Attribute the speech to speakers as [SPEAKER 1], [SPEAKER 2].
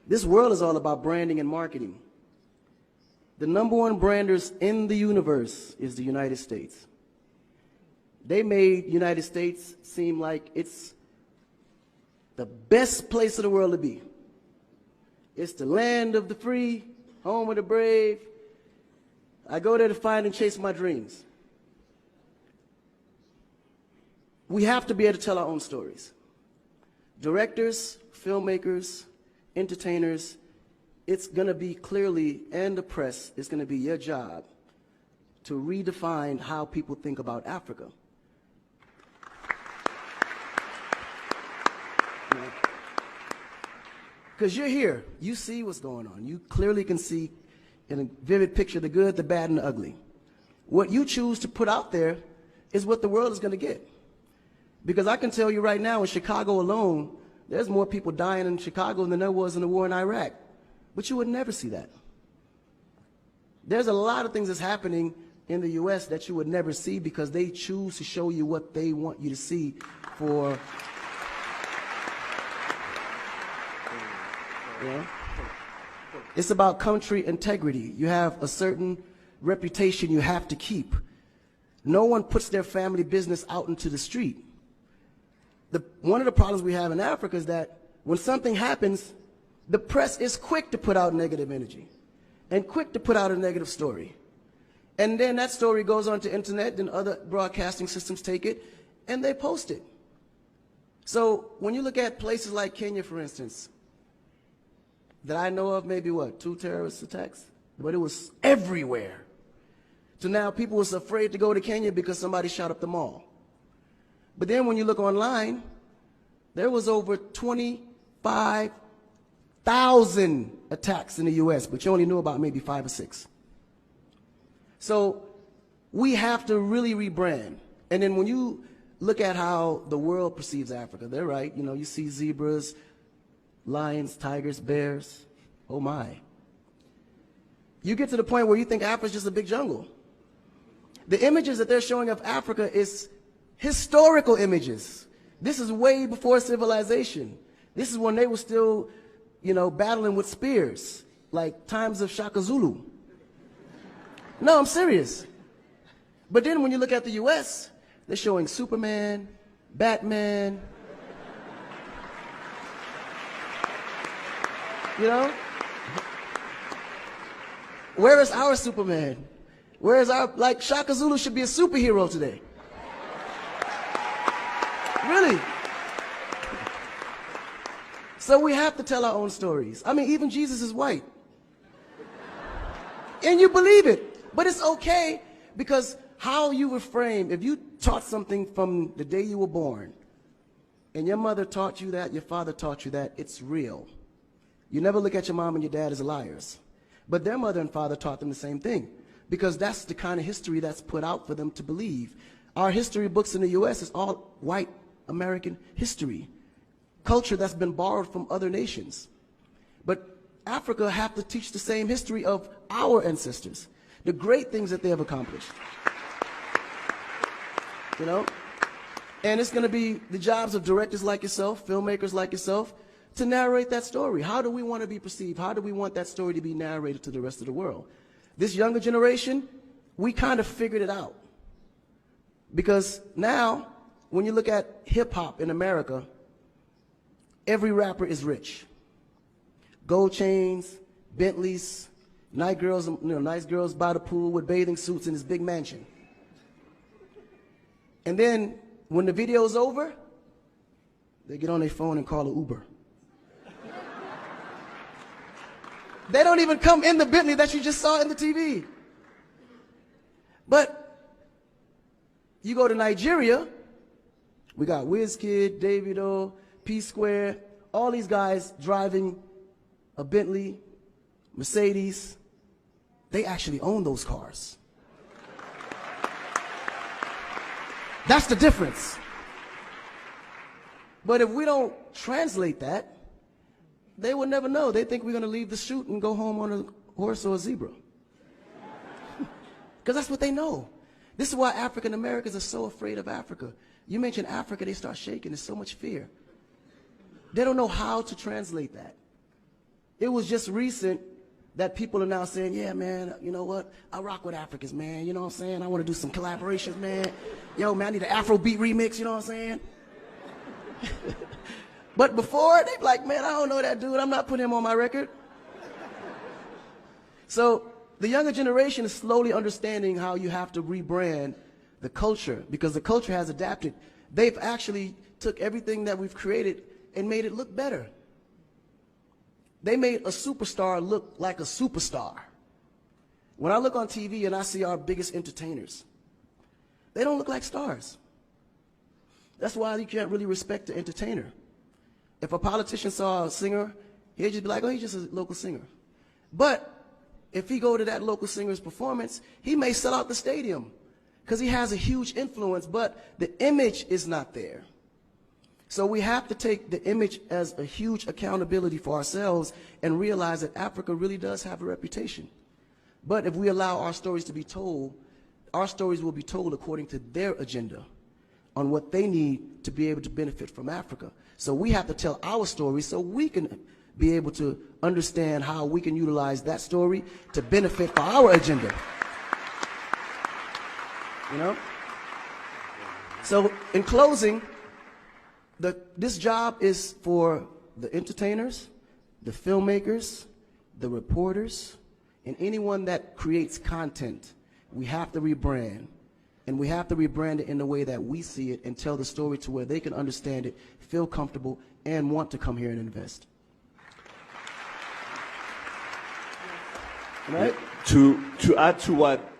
[SPEAKER 1] This world is all about branding and marketing. The #1 branders in the universe is the United States. They made United States seem like it's the best place in the world to be. It's the land of the free, home of the brave. I go there to find and chase my dreams. We have to be able to tell our own stories. Directors, filmmakers, entertainers, it's going to be clearly, and the press, it's going to be your job to redefine how people think about Africa. Because you're here, you see what's going on. You clearly can see in a vivid picture the good, the bad, and the ugly. What you choose to put out there is what the world is going to get. Because I can tell you right now, in Chicago alone, there's more people dying in Chicago than there was in the war in Iraq. But you would never see that. There's a lot of things that's happening in the U.S. that you would never see because they choose to show you what they want you to see for... Yeah. It's about country integrity. You have a certain reputation you have to keep. No one puts their family business out into the street. One of the problems we have in Africa is that when something happens, the press is quick to put out negative energy and quick to put out a negative story. And then that story goes on to internet, and other broadcasting systems take it and they post it. So when you look at places like Kenya, for instance, that I know of, maybe what, 2 terrorist attacks? But it was everywhere. So now people was afraid to go to Kenya because somebody shot up the mall. But then when you look online, there was over 25,000 attacks in the U.S., but you only knew about maybe 5 or 6. So we have to really rebrand. And then when you look at how the world perceives Africa, they're right. You know, you see zebras, lions, tigers, bears. Oh my. You get to the point where you think Africa's just a big jungle. The images that they're showing of Africa is historical images. This is way before civilization. This is when they were still, you know, battling with spears, like times of Shaka Zulu. No, I'm serious. But then when you look at the US, they're showing Superman, Batman, you know? Where is our Superman? Where is our, like, Shaka Zulu should be a superhero today. Really. So we have to tell our own stories. I mean, even Jesus is white. And you believe it. But it's okay, because how you were framed, if you taught something from the day you were born, and your mother taught you that, your father taught you that, it's real. You never look at your mom and your dad as liars. But their mother and father taught them the same thing, because that's the kind of history that's put out for them to believe. Our history books in the U.S. is all white American history, culture that's been borrowed from other nations. But Africa have to teach the same history of our ancestors, the great things that they have accomplished. You know? And it's going to be the jobs of directors like yourself, filmmakers like yourself, to narrate that story. How do we want to be perceived? How do we want that story to be narrated to the rest of the world? This younger generation, we kind of figured it out. Because now, when you look at hip-hop in America, every rapper is rich. Gold chains, Bentleys, nice girls by the pool with bathing suits in this big mansion. And then, when the video's over, they get on their phone and call an Uber. They don't even come in the Bentley that you just saw in the TV. But you go to Nigeria, we got Wizkid, Davido, P-Square, all these guys driving a Bentley, Mercedes. They actually own those cars. That's the difference. But if we don't translate that, they will never know. They think we're going to leave the shoot and go home on a horse or a zebra. Because that's what they know. This is why African Americans are so afraid of Africa. You mention Africa, they start shaking. There's so much fear. They don't know how to translate that. It was just recent that people are now saying, yeah, man, you know what? I rock with Africans, man. You know what I'm saying? I want to do some collaborations, man. Yo, man, I need an Afrobeat remix, you know what I'm saying? But before, they be like, man, I don't know that dude. I'm not putting him on my record. So the younger generation is slowly understanding how you have to rebrand the culture, because the culture has adapted. They've actually took everything that we've created and made it look better. They made a superstar look like a superstar. When I look on TV and I see our biggest entertainers, they don't look like stars. That's why you can't really respect the entertainer. If a politician saw a singer, he'd just be like, oh, he's just a local singer. But if he go to that local singer's performance, he may sell out the stadium because he has a huge influence, but the image is not there. So we have to take the image as a huge accountability for ourselves and realize that Africa really does have a reputation. But if we allow our stories to be told, our stories will be told according to their agenda on what they need to be able to benefit from Africa. So we have to tell our story so we can be able to understand how we can utilize that story to benefit for our agenda. You know? So in closing, this job is for the entertainers, the filmmakers, the reporters, and anyone that creates content. We have to rebrand. And we have to rebrand it in the way that we see it and tell the story to where they can understand it, feel comfortable, and want to come here and invest. Right?
[SPEAKER 2] To add to what